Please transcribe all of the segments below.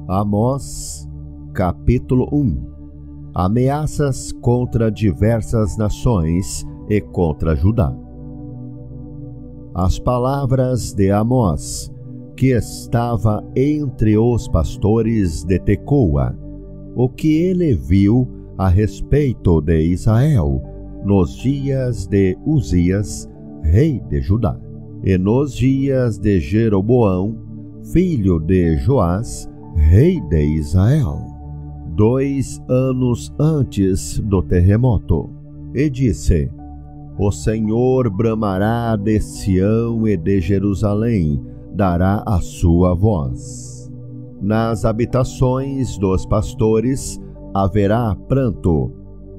Amós, capítulo 1. Ameaças contra diversas nações e contra Judá. As palavras de Amós, que estava entre os pastores de Tecoa, o que ele viu a respeito de Israel nos dias de Uzias, rei de Judá, e nos dias de Jeroboão, filho de Joás, rei de Israel, 2 anos antes do terremoto, e disse: O Senhor bramará de Sião e de Jerusalém, dará a sua voz. Nas habitações dos pastores haverá pranto,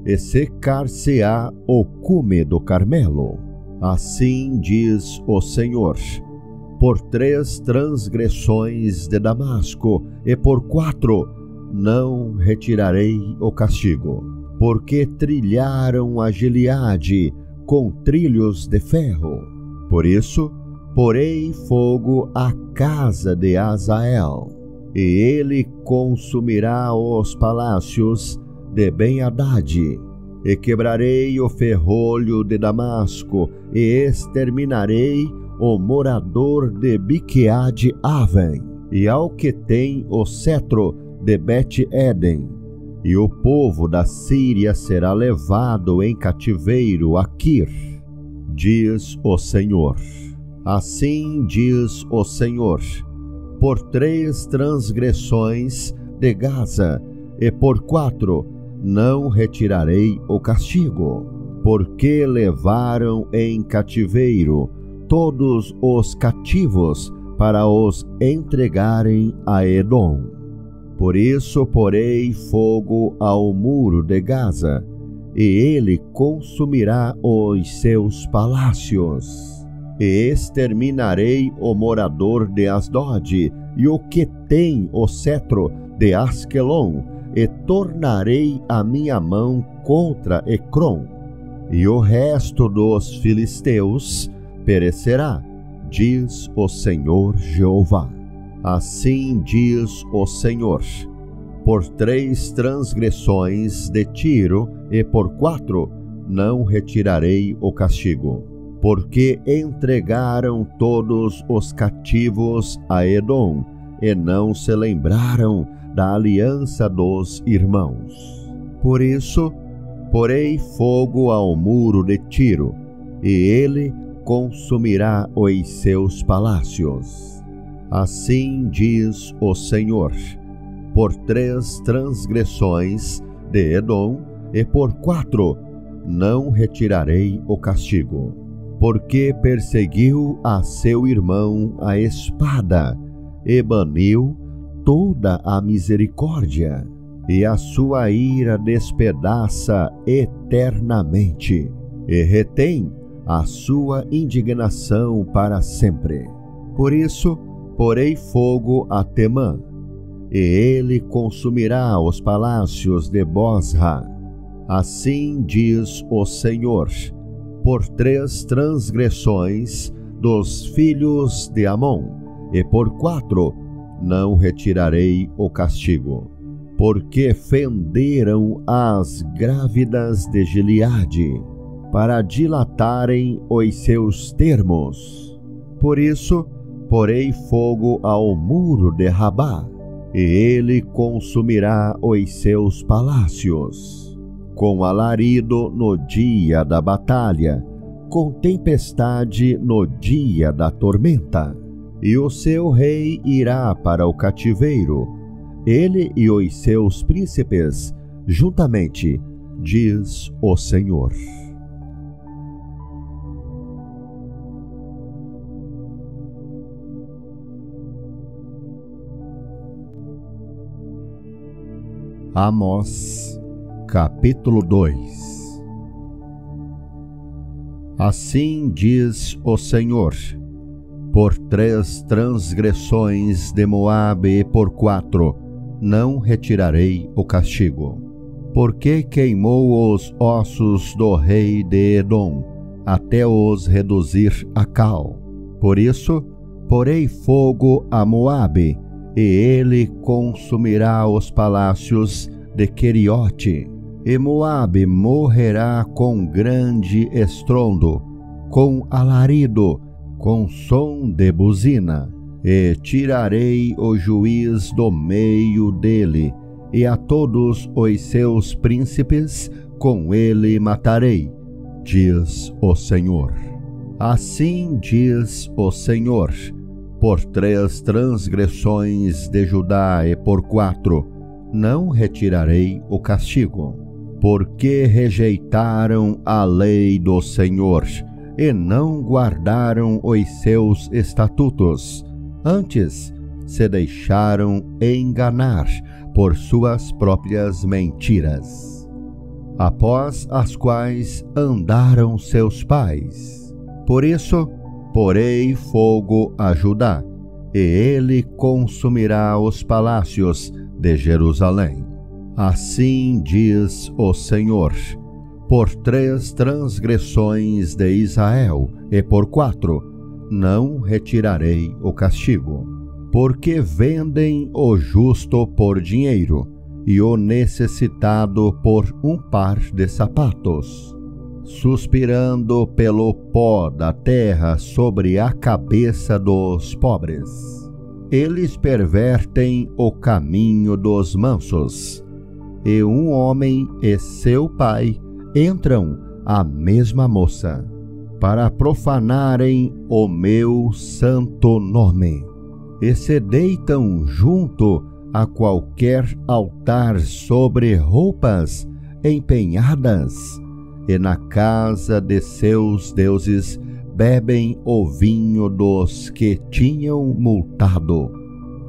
e secar-se-á o cume do Carmelo. Assim diz o Senhor: por 3 transgressões de Damasco, e por 4 não retirarei o castigo, porque trilharam a Gileade com trilhos de ferro. Por isso, porei fogo à casa de Azael, e ele consumirá os palácios de Ben-Hadad, e quebrarei o ferrolho de Damasco, e exterminarei o morador de Biqueade-Aven, e ao que tem o cetro de Bet-Eden, e o povo da Síria será levado em cativeiro a Quir, diz o Senhor. Assim diz o Senhor: por 3 transgressões de Gaza, e por 4 não retirarei o castigo, porque levaram em cativeiro todos os cativos para os entregarem a Edom. Por isso porei fogo ao muro de Gaza, e ele consumirá os seus palácios. E exterminarei o morador de Asdod, e o que tem o cetro de Asquelon, e tornarei a minha mão contra Ecrom. E o resto dos filisteus perecerá, diz o Senhor Jeová. Assim diz o Senhor: por 3 transgressões de Tiro, e por 4 não retirarei o castigo, porque entregaram todos os cativos a Edom, e não se lembraram da aliança dos irmãos. Por isso, porei fogo ao muro de Tiro, e ele consumirá os seus palácios. Assim diz o Senhor: por 3 transgressões de Edom, e por 4 não retirarei o castigo, porque perseguiu a seu irmão a espada, e baniu toda a misericórdia, e a sua ira despedaça eternamente, e retém a sua indignação para sempre. Por isso, porei fogo a Temã, e ele consumirá os palácios de Bosra. Assim diz o Senhor: por 3 transgressões dos filhos de Amon, e por 4 não retirarei o castigo, porque fenderam as grávidas de Gileade, para dilatarem os seus termos. Por isso, porei fogo ao muro de Rabá, e ele consumirá os seus palácios, com alarido no dia da batalha, com tempestade no dia da tormenta. E o seu rei irá para o cativeiro, ele e os seus príncipes juntamente, diz o Senhor. Amós, capítulo 2. Assim diz o Senhor: por 3 transgressões de Moabe, e por 4 não retirarei o castigo, porque queimou os ossos do rei de Edom, até os reduzir a cal. Por isso, porei fogo a Moabe, e ele consumirá os palácios de Queriote. E Moabe morrerá com grande estrondo, com alarido, com som de buzina. E tirarei o juiz do meio dele, e a todos os seus príncipes com ele matarei, diz o Senhor. Assim diz o Senhor: por 3 transgressões de Judá e por 4, não retirarei o castigo. Porque rejeitaram a lei do Senhor e não guardaram os seus estatutos, antes se deixaram enganar por suas próprias mentiras, após as quais andaram seus pais. Por isso, porei fogo a Judá, e ele consumirá os palácios de Jerusalém. Assim diz o Senhor: por 3 transgressões de Israel e por 4, não retirarei o castigo. Porque vendem o justo por dinheiro, e o necessitado por um par de sapatos, suspirando pelo pó da terra sobre a cabeça dos pobres. Eles pervertem o caminho dos mansos, e um homem e seu pai entram à mesma moça, para profanarem o meu santo nome, e se deitam junto a qualquer altar sobre roupas empenhadas, e na casa de seus deuses bebem o vinho dos que tinham multado.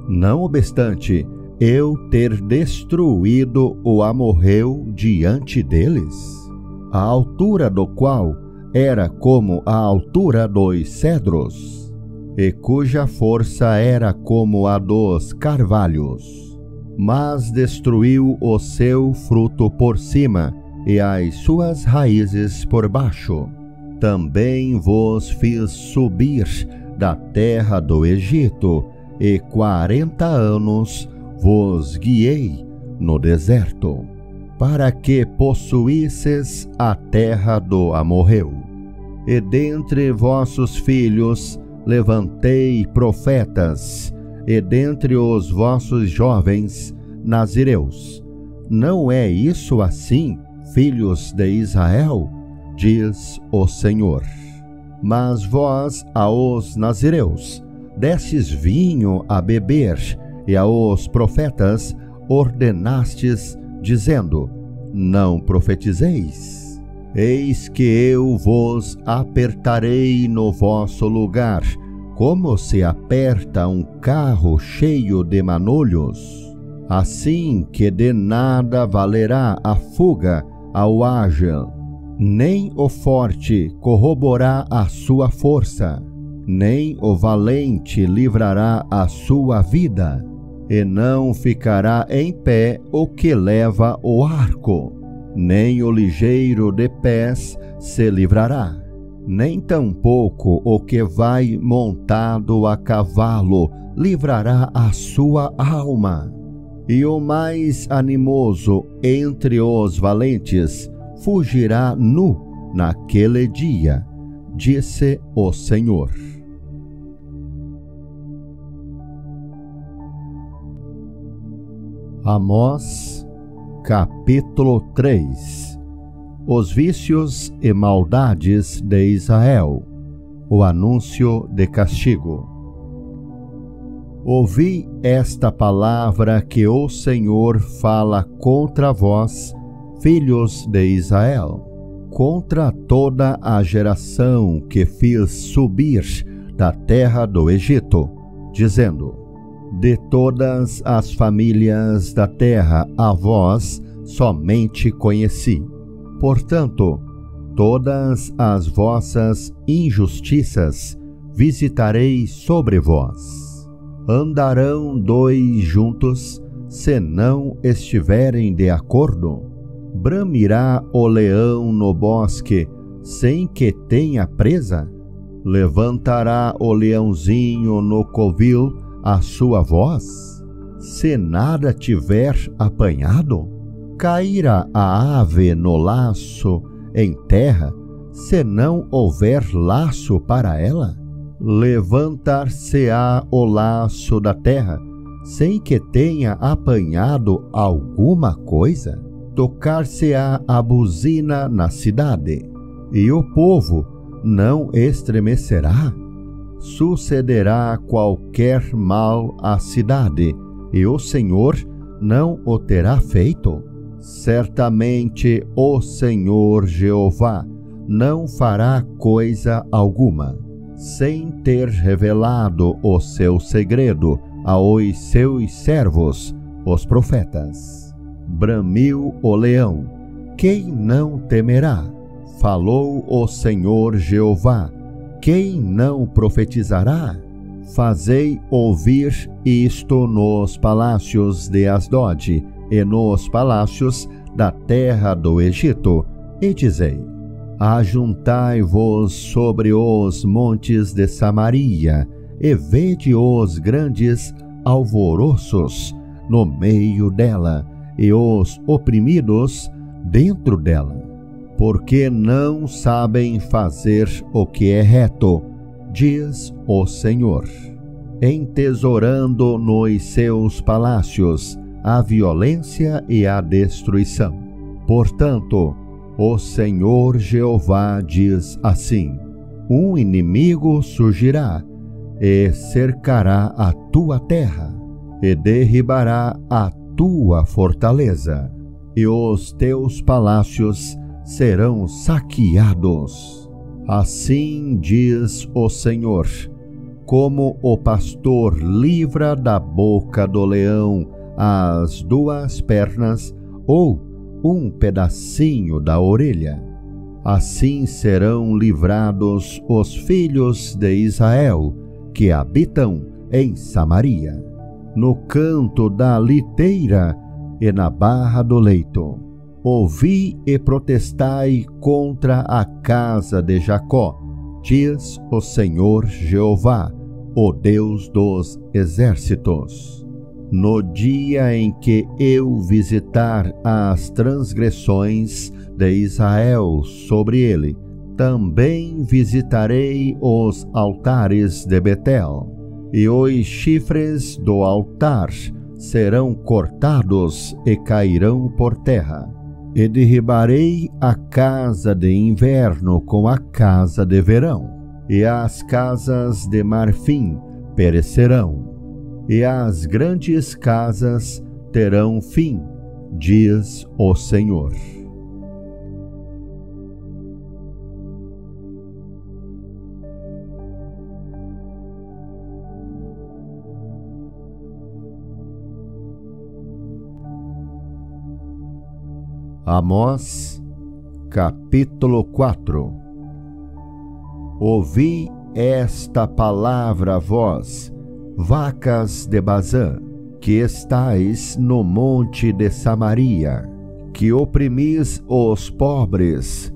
Não obstante eu ter destruído o amorreu diante deles, a altura do qual era como a altura dos cedros, e cuja força era como a dos carvalhos, mas destruiu o seu fruto por cima e as suas raízes por baixo. Também vos fiz subir da terra do Egito, e 40 anos vos guiei no deserto, para que possuísseis a terra do amorreu. E dentre vossos filhos levantei profetas, e dentre os vossos jovens nazireus. Não é isso assim, filhos de Israel? Diz o Senhor. Mas vós aos nazireus destes vinho a beber, e aos profetas ordenastes, dizendo: não profetizeis. Eis que eu vos apertarei no vosso lugar, como se aperta um carro cheio de manolhos, assim que de nada valerá a fuga ao ágil, nem o forte corroborará a sua força, nem o valente livrará a sua vida. E não ficará em pé o que leva o arco, nem o ligeiro de pés se livrará, nem tampouco o que vai montado a cavalo livrará a sua alma. E o mais animoso entre os valentes fugirá nu naquele dia, disse o Senhor. Amós, capítulo 3. Os vícios e maldades de Israel. O anúncio de castigo. Ouvi esta palavra que o Senhor fala contra vós, filhos de Israel, contra toda a geração que fiz subir da terra do Egito, dizendo: de todas as famílias da terra a vós somente conheci. Portanto, todas as vossas injustiças visitarei sobre vós. Andarão 2 juntos, se não estiverem de acordo? Bramirá o leão no bosque, sem que tenha presa? Levantará o leãozinho no covil a sua voz? se nada tiver apanhado? Cairá a ave no laço em terra, se não houver laço para ela? Levantar-se-á o laço da terra, sem que tenha apanhado alguma coisa? Tocar-se-á a buzina na cidade, e o povo não estremecerá? Sucederá qualquer mal à cidade, e o Senhor não o terá feito? Certamente o Senhor Jeová não fará coisa alguma, sem ter revelado o seu segredo aos seus servos, os profetas. Bramiu o leão, quem não temerá? Falou o Senhor Jeová, quem não profetizará? Fazei ouvir isto nos palácios de Asdod e nos palácios da terra do Egito, e dizei: ajuntai-vos sobre os montes de Samaria, e vede os grandes alvoroços no meio dela, e os oprimidos dentro dela, porque não sabem fazer o que é reto, diz o Senhor, entesourando nos seus palácios a violência e a destruição. Portanto, o Senhor Jeová diz assim: um inimigo surgirá e cercará a tua terra, e derribará a tua fortaleza, e os teus palácios serão saqueados. Assim diz o Senhor: como o pastor livra da boca do leão as duas pernas ou um pedacinho da orelha, assim serão livrados os filhos de Israel que habitam em Samaria, no canto da liteira e na barra do leito. Ouvi e protestai contra a casa de Jacó, diz o Senhor Jeová, o Deus dos exércitos. No dia em que eu visitar as transgressões de Israel sobre ele, também visitarei os altares de Betel, e os chifres do altar serão cortados e cairão por terra. E derribarei a casa de inverno com a casa de verão, e as casas de marfim perecerão, e as grandes casas terão fim, diz o Senhor. Amós, capítulo 4. Ouvi esta palavra, vós, vacas de Bazã, que estais no monte de Samaria, que oprimis os pobres,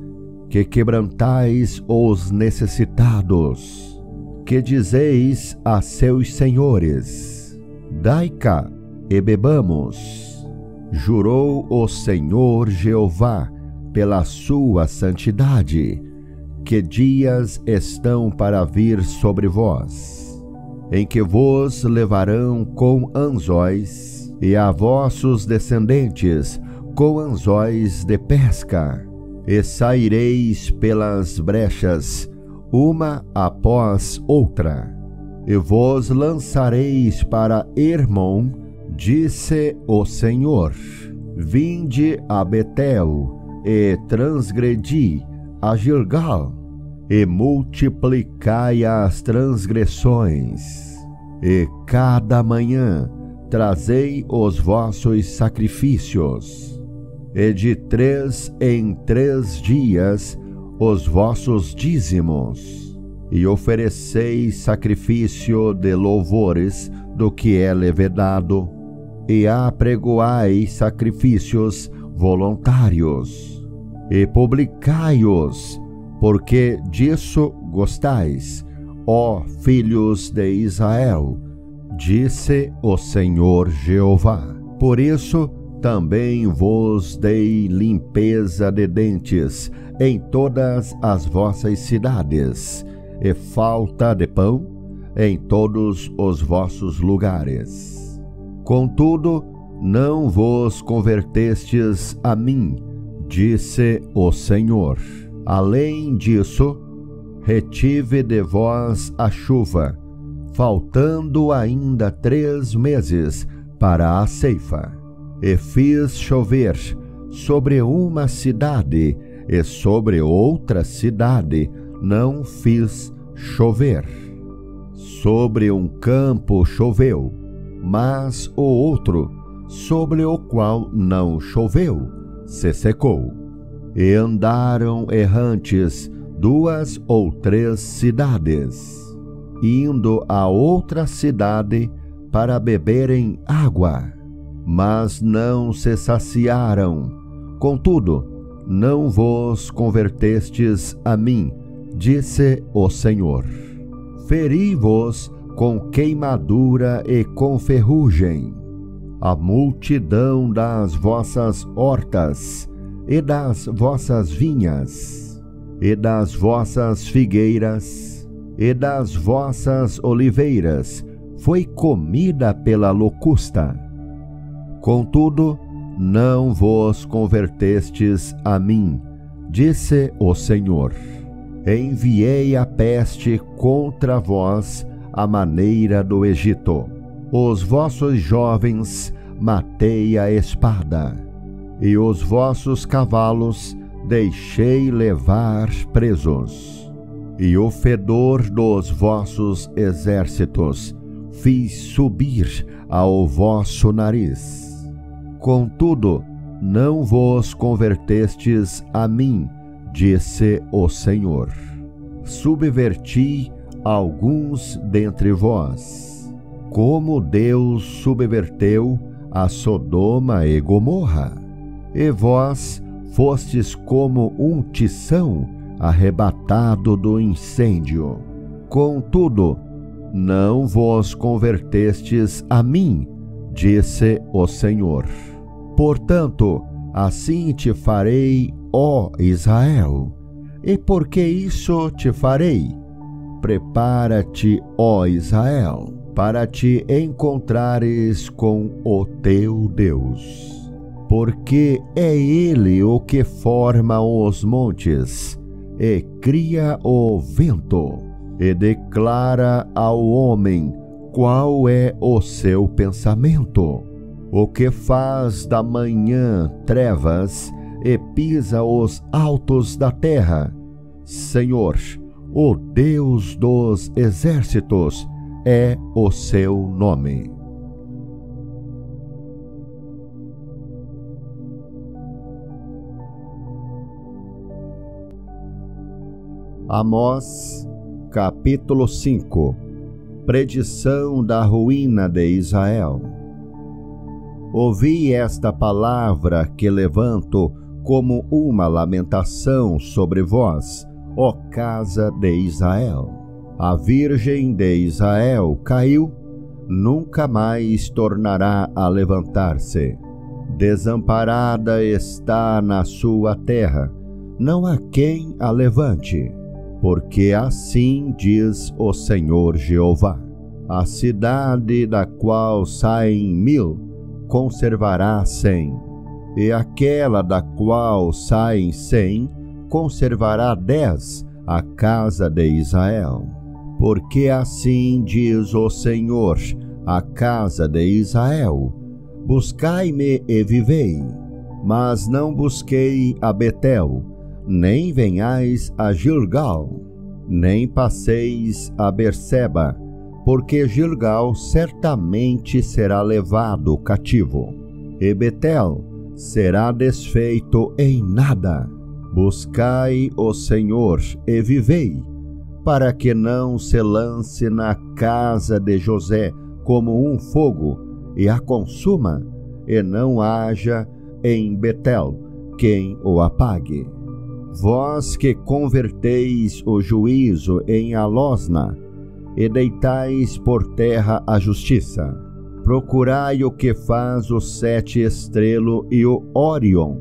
que quebrantais os necessitados, que dizeis a seus senhores: dai cá e bebamos. Jurou o Senhor Jeová pela sua santidade, que dias estão para vir sobre vós, em que vos levarão com anzóis, e a vossos descendentes com anzóis de pesca, e saireis pelas brechas, uma após outra, e vos lançareis para Hermon, disse o Senhor: vinde a Betel, e transgredi a Gilgal, e multiplicai as transgressões, e cada manhã trazei os vossos sacrifícios, e de 3 em 3 dias os vossos dízimos, e ofereceis sacrifício de louvores do que é levedado, e apregoai sacrifícios voluntários, e publicai-os, porque disso gostais, ó filhos de Israel, disse o Senhor Jeová. Por isso também vos dei limpeza de dentes em todas as vossas cidades, e falta de pão em todos os vossos lugares. Contudo, não vos convertestes a mim, disse o Senhor. Além disso, retive de vós a chuva, faltando ainda 3 meses para a ceifa. E fiz chover sobre uma cidade, e sobre outra cidade não fiz chover. Sobre um campo choveu, mas o outro, sobre o qual não choveu, se secou. E andaram errantes 2 ou 3 cidades, indo a outra cidade para beberem água, mas não se saciaram. Contudo, não vos convertestes a mim, disse o Senhor. Feri-vos com queimadura e com ferrugem a multidão das vossas hortas e das vossas vinhas, e das vossas figueiras, e das vossas oliveiras, foi comida pela locusta. Contudo, não vos convertestes a mim, disse o Senhor. Enviei a peste contra vós à maneira do Egito. Os vossos jovens matei a espada, e os vossos cavalos deixei levar presos. E o fedor dos vossos exércitos fiz subir ao vosso nariz. Contudo, não vos convertestes a mim, disse o Senhor. Subverti alguns dentre vós, como Deus subverteu a Sodoma e Gomorra. E vós fostes como um tição arrebatado do incêndio. Contudo, não vos convertestes a mim, disse o Senhor. Portanto, assim te farei, ó Israel. E por que isso te farei? Prepara-te, ó Israel, para te encontrares com o teu Deus. Porque é Ele o que forma os montes, e cria o vento, e declara ao homem qual é o seu pensamento, o que faz da manhã trevas e pisa os altos da terra. Senhor, o Deus dos exércitos, é o seu nome. Amós, capítulo 5. Predição da ruína de Israel. Ouvi esta palavra que levanto como uma lamentação sobre vós, ó casa de Israel. A Virgem de Israel caiu, nunca mais tornará a levantar-se. Desamparada está na sua terra, não há quem a levante. Porque assim diz o Senhor Jeová: a cidade da qual saem 1000 conservará 100, e aquela da qual saem 100 conservará 10, a casa de Israel. Porque assim diz o Senhor, a casa de Israel: buscai-me e vivei. Mas não busquei a Betel, nem venhais a Gilgal, nem passeis a Berseba, porque Gilgal certamente será levado cativo, e Betel será desfeito em nada. Buscai o Senhor e vivei, para que não se lance na casa de José como um fogo, e a consuma, e não haja em Betel quem o apague. Vós que converteis o juízo em alosna, e deitais por terra a justiça. Procurai o que faz o sete estrelo e o Órion,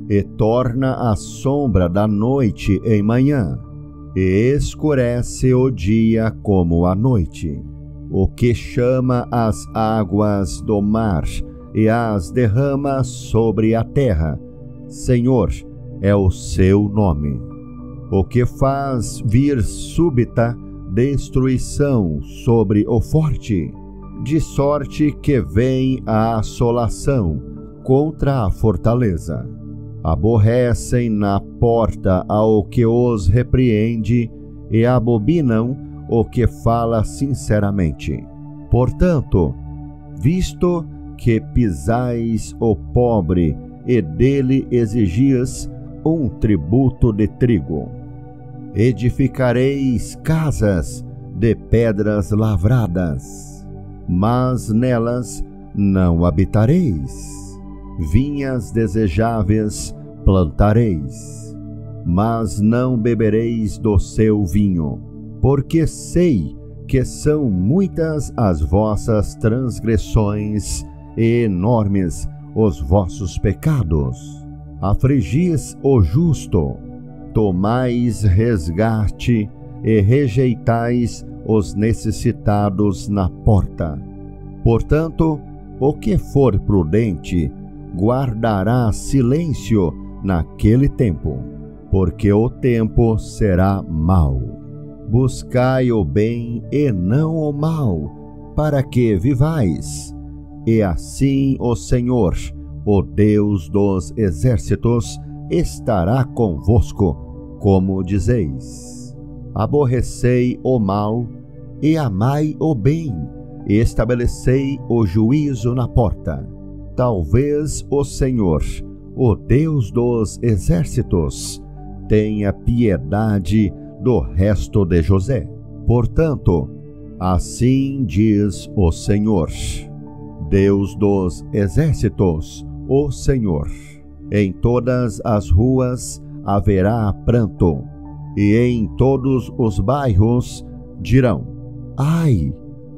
e torna a sombra da noite em manhã, e escurece o dia como a noite. O que chama as águas do mar e as derrama sobre a terra, Senhor, é o seu nome. O que faz vir súbita destruição sobre o forte, de sorte que vem a assolação contra a fortaleza. Aborrecem na porta ao que os repreende e abominam o que fala sinceramente. Portanto, visto que pisais o pobre e dele exigis um tributo de trigo, edificareis casas de pedras lavradas, mas nelas não habitareis. Vinhas desejáveis plantareis, mas não bebereis do seu vinho, porque sei que são muitas as vossas transgressões e enormes os vossos pecados. Afligis o justo, tomais resgate e rejeitais os necessitados na porta. Portanto, o que for prudente guardará silêncio naquele tempo, porque o tempo será mau. Buscai o bem e não o mal, para que vivais. E assim o Senhor, o Deus dos exércitos, estará convosco, como dizeis. Aborrecei o mal e amai o bem, e estabelecei o juízo na porta. Talvez o Senhor, o Deus dos exércitos, tenha piedade do resto de José. Portanto, assim diz o Senhor, Deus dos exércitos, o Senhor: em todas as ruas haverá pranto, e em todos os bairros dirão: ai,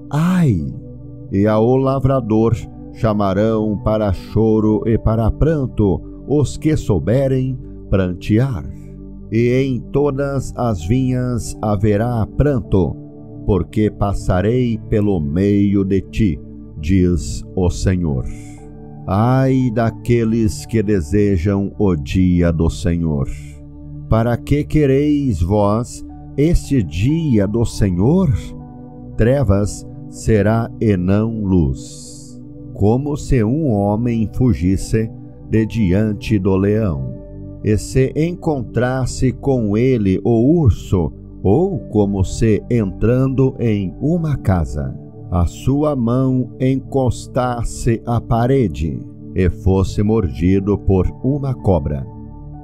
ai! E ao lavrador chamarão para choro e para pranto os que souberem prantear. E em todas as vinhas haverá pranto, porque passarei pelo meio de ti, diz o Senhor. Ai daqueles que desejam o dia do Senhor! Para que quereis vós este dia do Senhor? Trevas será e não luz, como se um homem fugisse de diante do leão, e se encontrasse com ele o urso, ou como se entrando em uma casa, a sua mão encostasse à parede e fosse mordido por uma cobra.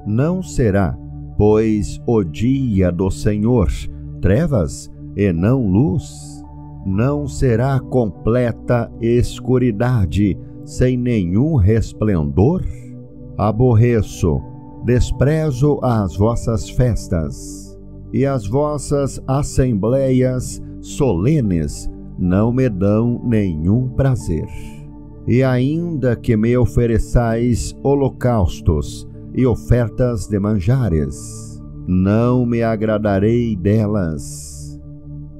Não será, pois, o dia do Senhor trevas e não luz? Não será completa escuridade sem nenhum resplendor? Aborreço, desprezo as vossas festas, e as vossas assembleias solenes não me dão nenhum prazer. E ainda que me ofereçais holocaustos e ofertas de manjares, não me agradarei delas,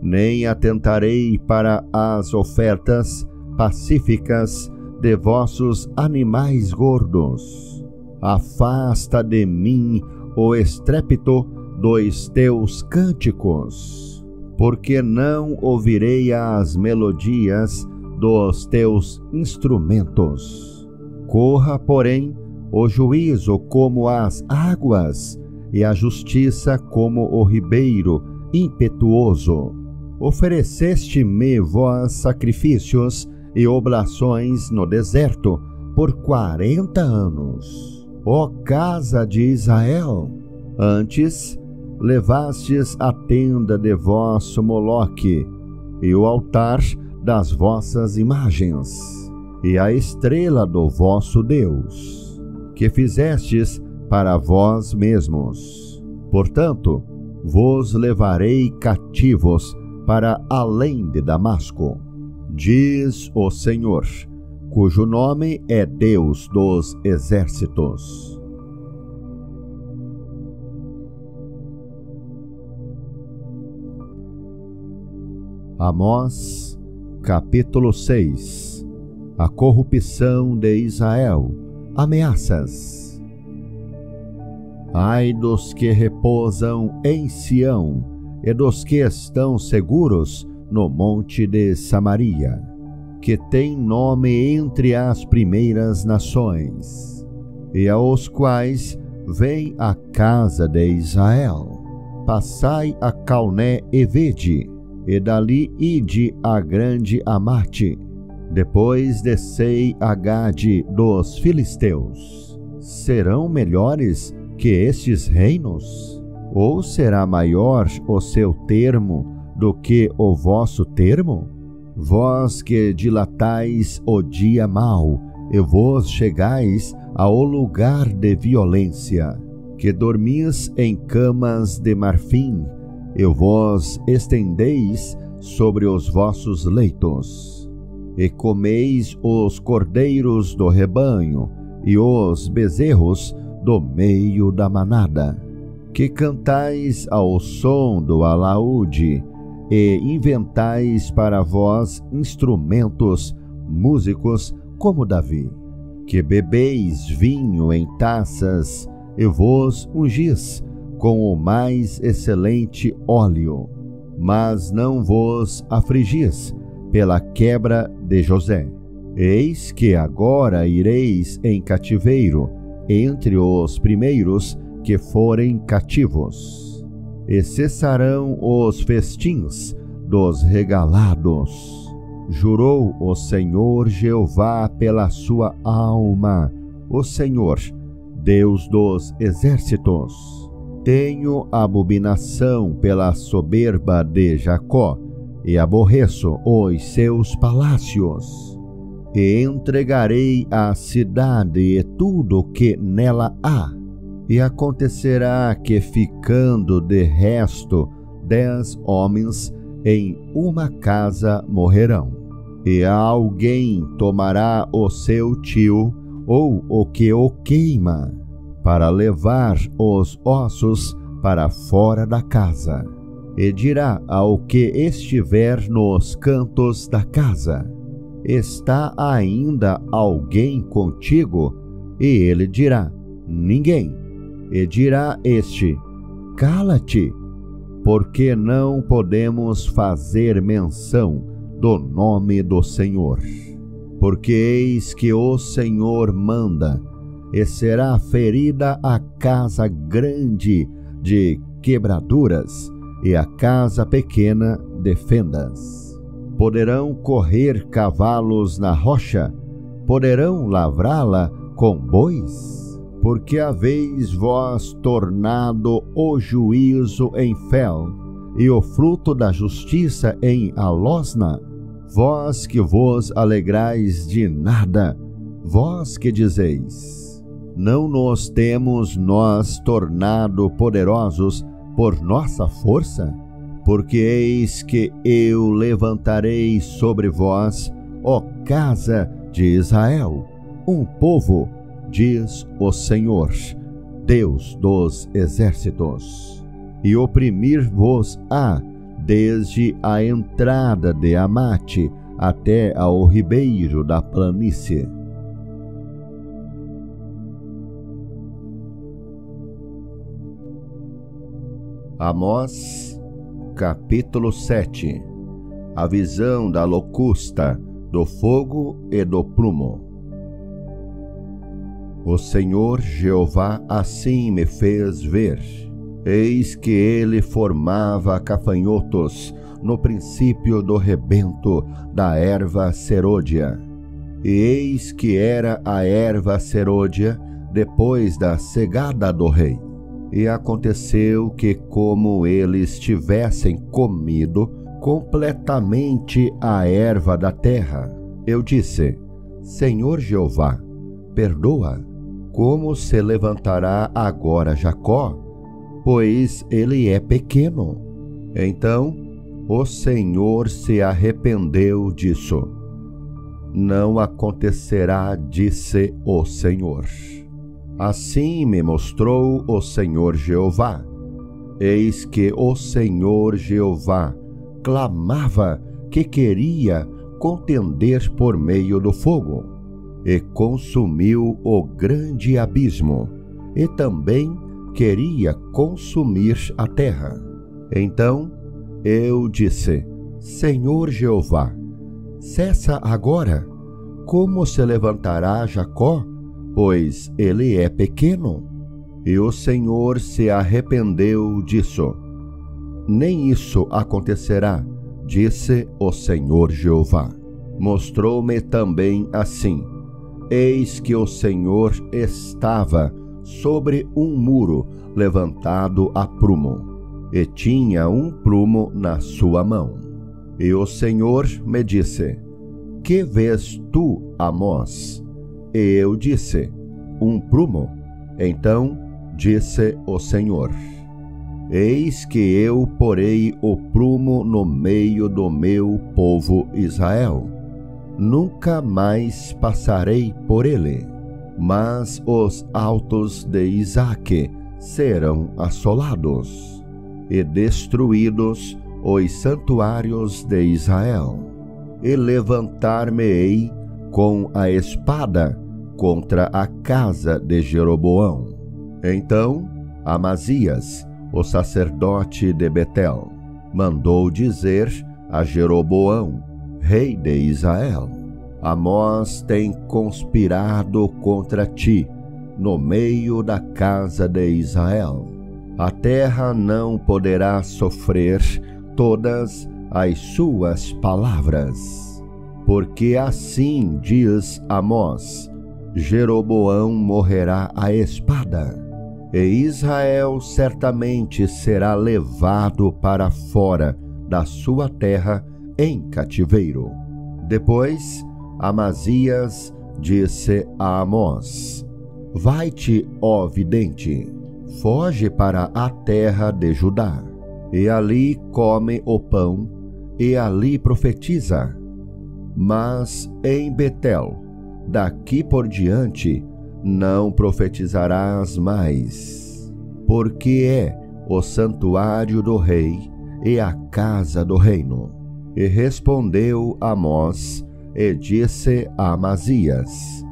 nem atentarei para as ofertas pacíficas de vossos animais gordos. Afasta de mim o estrépito dos teus cânticos, porque não ouvirei as melodias dos teus instrumentos. Corra, porém, o juízo como as águas, e a justiça como o ribeiro impetuoso. Ofereceste-me vós sacrifícios e oblações no deserto por 40 anos. Ó casa de Israel, antes levastes a tenda de vosso Moloque e o altar das vossas imagens, e a estrela do vosso Deus, que fizestes para vós mesmos. Portanto, vos levarei cativos para além de Damasco. Diz o Senhor, cujo nome é Deus dos exércitos. Amós, capítulo 6. A corrupção de Israel. Ameaças. Ai dos que repousam em Sião e dos que estão seguros no monte de Samaria, que tem nome entre as primeiras nações, e aos quais vem a casa de Israel. Passai a Calné e vede, e dali ide a grande Amate. Depois descei a Gade dos filisteus. Serão melhores que estes reinos? Ou será maior o seu termo do que o vosso termo? Vós que dilatais o dia mau, e vos chegais ao lugar de violência, que dormis em camas de marfim, e vos estendeis sobre os vossos leitos, e comeis os cordeiros do rebanho e os bezerros do meio da manada, que cantais ao som do alaúde e inventais para vós instrumentos músicos como Davi, que bebeis vinho em taças e vos ungis com o mais excelente óleo, mas não vos afligis pela quebra de José. Eis que agora ireis em cativeiro entre os primeiros que forem cativos, e cessarão os festins dos regalados. Jurou o Senhor Jeová pela sua alma, o Senhor, Deus dos exércitos. Tenho abominação pela soberba de Jacó, e aborreço os seus palácios. E entregarei a cidade e tudo o que nela há. E acontecerá que, ficando de resto 10 homens em uma casa, morrerão. E alguém tomará o seu tio ou o que o queima, para levar os ossos para fora da casa. E dirá ao que estiver nos cantos da casa: está ainda alguém contigo? E ele dirá: ninguém. E dirá este: cala-te, porque não podemos fazer menção do nome do Senhor. Porque eis que o Senhor manda, e será ferida a casa grande de quebraduras, e a casa pequena de fendas. Poderão correr cavalos na rocha? Poderão lavrá-la com bois? Porque haveis vós tornado o juízo em Fel, e o fruto da justiça em Alosna? Vós que vos alegrais de nada, vós que dizeis: não nos temos nós tornado poderosos por nossa força? Porque eis que eu levantarei sobre vós, ó casa de Israel, um povo, diz o Senhor, Deus dos exércitos, e oprimir-vos-á desde a entrada de Amate até ao ribeiro da planície. Amós, capítulo 7. A visão da locusta, do fogo e do prumo. O Senhor Jeová assim me fez ver. Eis que ele formava gafanhotos no princípio do rebento da erva serôdia. E eis que era a erva serôdia depois da cegada do rei. E aconteceu que, como eles tivessem comido completamente a erva da terra, eu disse: Senhor Jeová, perdoa. Como se levantará agora Jacó? Pois ele é pequeno. Então O Senhor se arrependeu disso. Não acontecerá, disse o Senhor. Assim me mostrou o Senhor Jeová. Eis que o Senhor Jeová clamava que queria contender por meio do fogo, e consumiu o grande abismo, e também queria consumir a terra. Então eu disse: Senhor Jeová, cessa agora. Como se levantará Jacó, pois ele é pequeno? E o Senhor se arrependeu disso. Nem isso acontecerá, disse o Senhor Jeová. Mostrou-me também assim: eis que o Senhor estava sobre um muro levantado a prumo, e tinha um prumo na sua mão. E o Senhor me disse: que vês tu, Amós? E eu disse: um prumo. Então disse o Senhor: eis que eu porei o prumo no meio do meu povo Israel. Nunca mais passarei por ele, mas os altos de Isaque serão assolados, e destruídos os santuários de Israel. E levantar-me-ei com a espada contra a casa de Jeroboão. Então Amazias, o sacerdote de Betel, mandou dizer a Jeroboão, rei de Israel: Amós tem conspirado contra ti no meio da casa de Israel. A terra não poderá sofrer todas as suas palavras. Porque assim diz Amós: Jeroboão morrerá à espada, e Israel certamente será levado para fora da sua terra em cativeiro. Depois Amazias disse a Amós: vai-te, ó vidente, foge para a terra de Judá, e ali come o pão, e ali profetiza. Mas em Betel, daqui por diante, não profetizarás mais, porque é o santuário do rei e a casa do reino. E respondeu Amós e disse a Amazias: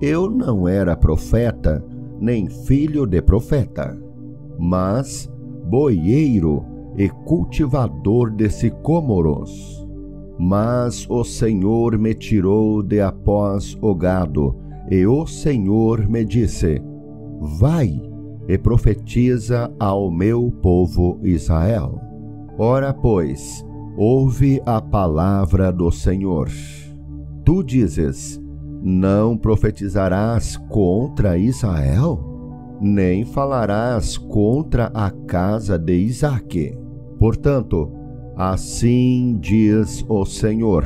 eu não era profeta, nem filho de profeta, mas boieiro e cultivador de sicômoros. Mas o Senhor me tirou de após o gado, e o Senhor me disse: vai e profetiza ao meu povo Israel. Ora, pois, ouve a palavra do Senhor. Tu dizes: não profetizarás contra Israel, nem falarás contra a casa de Isaque. Portanto, assim diz o Senhor: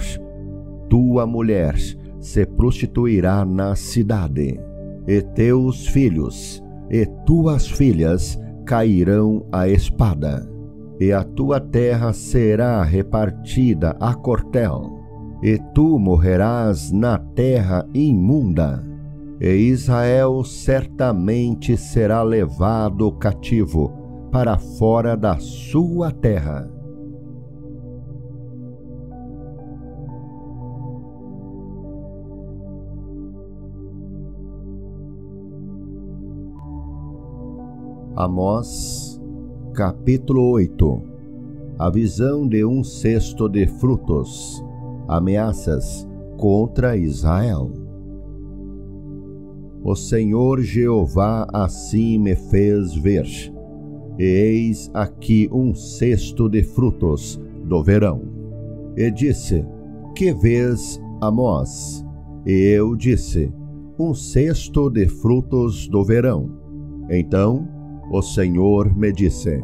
tua mulher se prostituirá na cidade, e teus filhos e tuas filhas cairão à espada, e a tua terra será repartida a cortel, e tu morrerás na terra imunda, e Israel certamente será levado cativo para fora da sua terra. Amós, capítulo 8. A visão de um cesto de frutos. Ameaças contra Israel. O Senhor Jeová assim me fez ver, e eis aqui um cesto de frutos do verão. E disse: que vês, Amós? E eu disse: um cesto de frutos do verão. Então o Senhor me disse: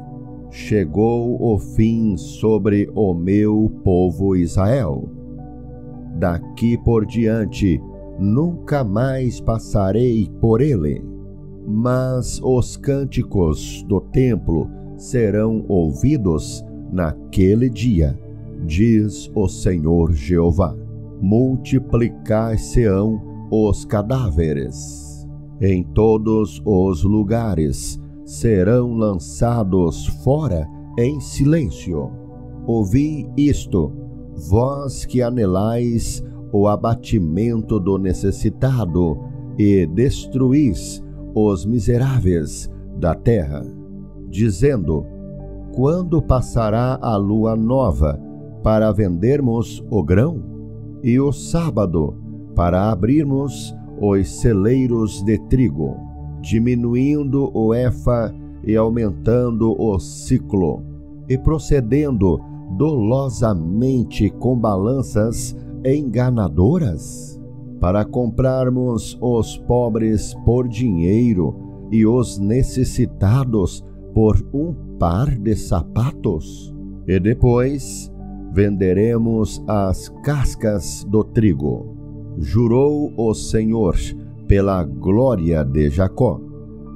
chegou o fim sobre o meu povo Israel. Daqui por diante nunca mais passarei por ele, mas os cânticos do templo serão ouvidos naquele dia, diz o Senhor Jeová. Multiplicar-se-ão os cadáveres. Em todos os lugares serão lançados fora em silêncio. Ouvi isto, vós que anelais o abatimento do necessitado e destruís os miseráveis da terra, dizendo: quando passará a lua nova para vendermos o grão? E o sábado para abrirmos os celeiros de trigo, diminuindo o efa e aumentando o siclo, e procedendo dolosamente com balanças enganadoras, para comprarmos os pobres por dinheiro e os necessitados por um par de sapatos? E depois venderemos as cascas do trigo. Jurou o Senhor pela glória de Jacó: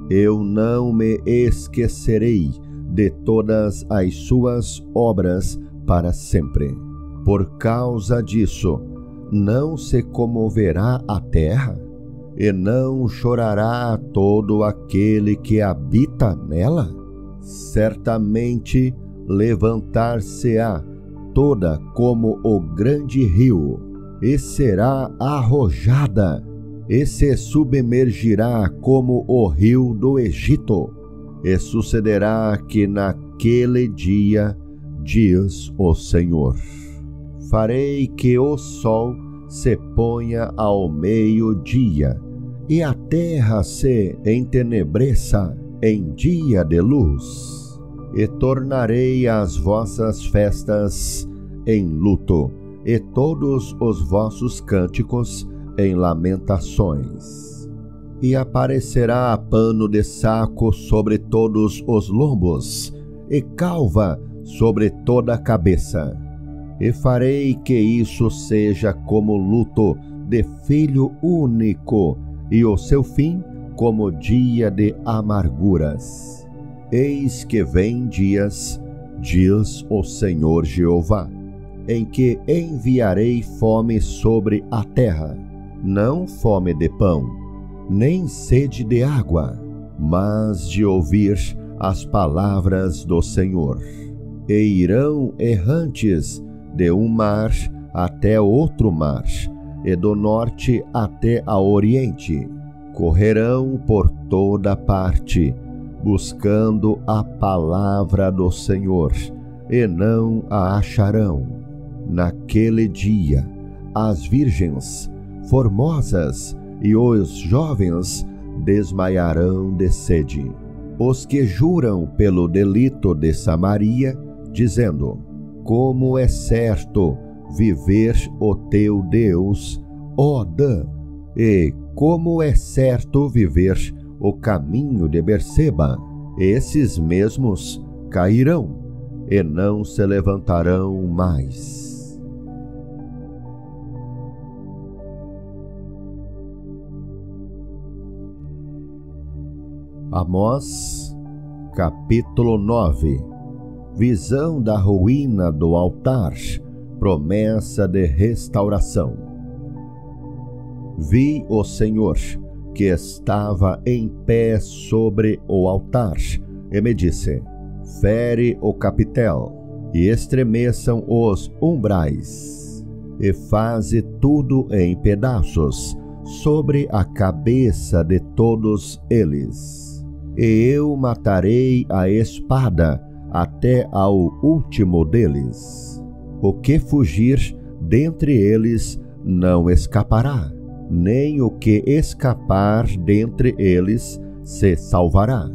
eu não me esquecerei de todas as suas obras para sempre. Por causa disso, não se comoverá a terra, e não chorará todo aquele que habita nela? Certamente levantar-se-á toda como o grande rio, e será arrojada, e se submergirá como o rio do Egito. E sucederá que naquele dia, diz o Senhor, farei que o sol se ponha ao meio-dia, e a terra se entenebreça em dia de luz. E tornarei as vossas festas em luto, e todos os vossos cânticos em lamentações. E aparecerá pano de saco sobre todos os lombos, e calva sobre toda a cabeça. E farei que isso seja como luto de filho único, e o seu fim como dia de amarguras. Eis que vem dias, diz o Senhor Jeová, em que enviarei fome sobre a terra, não fome de pão, nem sede de água, mas de ouvir as palavras do Senhor. E irão errantes de um mar até outro mar, e do norte até ao oriente. Correrão por toda parte, buscando a palavra do Senhor, e não a acharão. Naquele dia, as virgens formosas e os jovens desmaiarão de sede. Os que juram pelo delito de Samaria, dizendo: como é certo viver o teu Deus, ó Dan, e como é certo viver o caminho de Berseba, esses mesmos cairão e não se levantarão mais. Amós, capítulo 9. Visão da ruína do altar, promessa de restauração. Vi o Senhor, que estava em pé sobre o altar, e me disse: fere o capitel, e estremeçam os umbrais, e faze tudo em pedaços, sobre a cabeça de todos eles. E eu matarei a espada até ao último deles. O que fugir dentre eles não escapará, nem o que escapar dentre eles se salvará.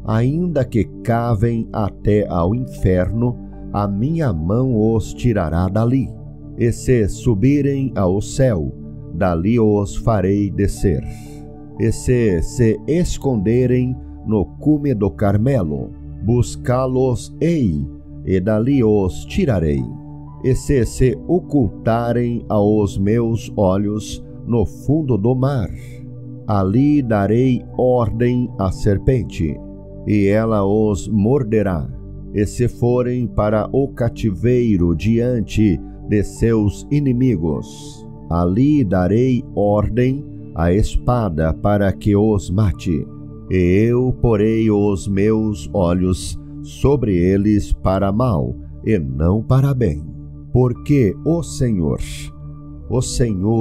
Ainda que cavem até ao inferno, a minha mão os tirará dali. E se subirem ao céu, dali os farei descer. E se esconderem no cume do Carmelo, buscá-los-ei, e dali os tirarei. E se ocultarem aos meus olhos no fundo do mar, ali darei ordem à serpente, e ela os morderá. e se forem para o cativeiro diante de seus inimigos, ali darei ordem à espada para que os mate, e eu porei os meus olhos sobre eles para mal e não para bem. Porque o Senhor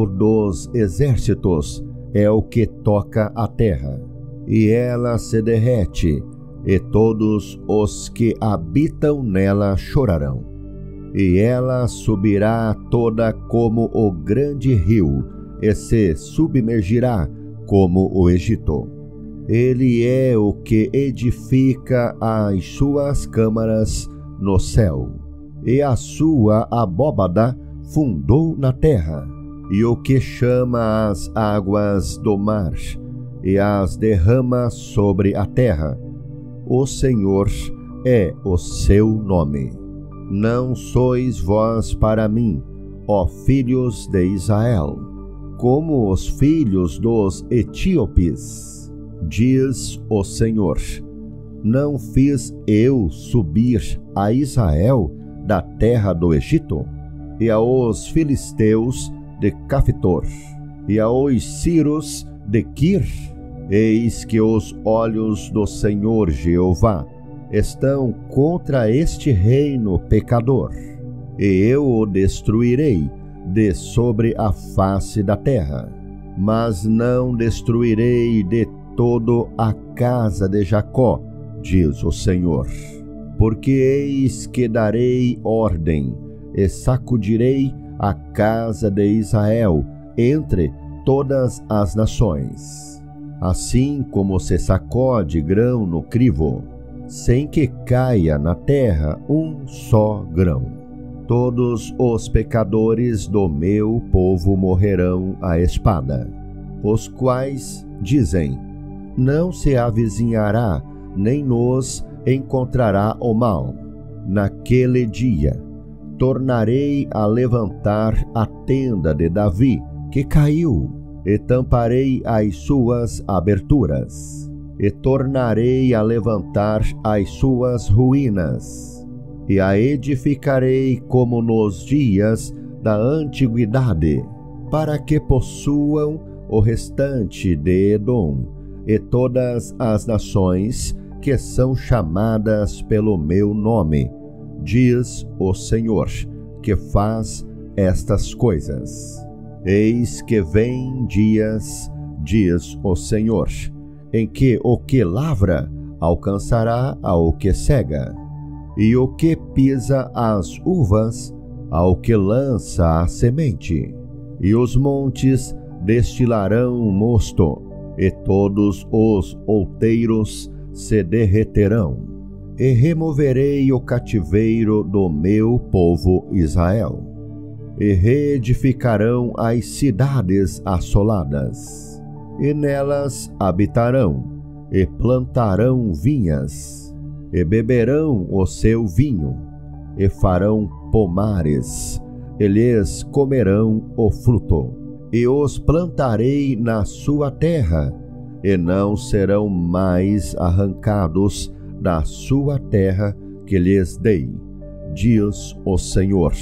dos exércitos, é o que toca a terra, e ela se derrete, e todos os que habitam nela chorarão. E ela subirá toda como o grande rio, e se submergirá como o Egito. Ele é o que edifica as suas câmaras no céu, e a sua abóbada fundou na terra, e o que chama as águas do mar, e as derrama sobre a terra. O Senhor é o seu nome. Não sois vós para mim, ó filhos de Israel, como os filhos dos etíopes, diz o Senhor. Não fiz eu subir a Israel da terra do Egito, e aos filisteus de Caftor, e aos sírios de Quir? Eis que os olhos do Senhor Jeová estão contra este reino pecador, e eu o destruirei de sobre a face da terra. Mas não destruirei de todo a casa de Jacó, diz o Senhor, porque eis que darei ordem, e sacudirei a casa de Israel entre todas as nações, assim como se sacode grão no crivo, sem que caia na terra um só grão. Todos os pecadores do meu povo morrerão à espada, os quais dizem: não se avizinhará, nem nos encontrará o mal. Naquele dia tornarei a levantar a tenda de Davi, que caiu, e tamparei as suas aberturas, e tornarei a levantar as suas ruínas, e a edificarei como nos dias da antiguidade, para que possuam o restante de Edom, e todas as nações que são chamadas pelo meu nome, diz o Senhor, que faz estas coisas. Eis que vem dias, diz o Senhor, em que o que lavra alcançará ao que cega, e o que pisa as uvas ao que lança a semente, e os montes destilarão mosto, e todos os outeiros se derreterão. E removerei o cativeiro do meu povo Israel, e reedificarão as cidades assoladas, e nelas habitarão, e plantarão vinhas, e beberão o seu vinho, e farão pomares, e lhes comerão o fruto, e os plantarei na sua terra, e não serão mais arrancados da sua terra que lhes dei, diz o Senhor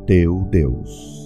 teu Deus.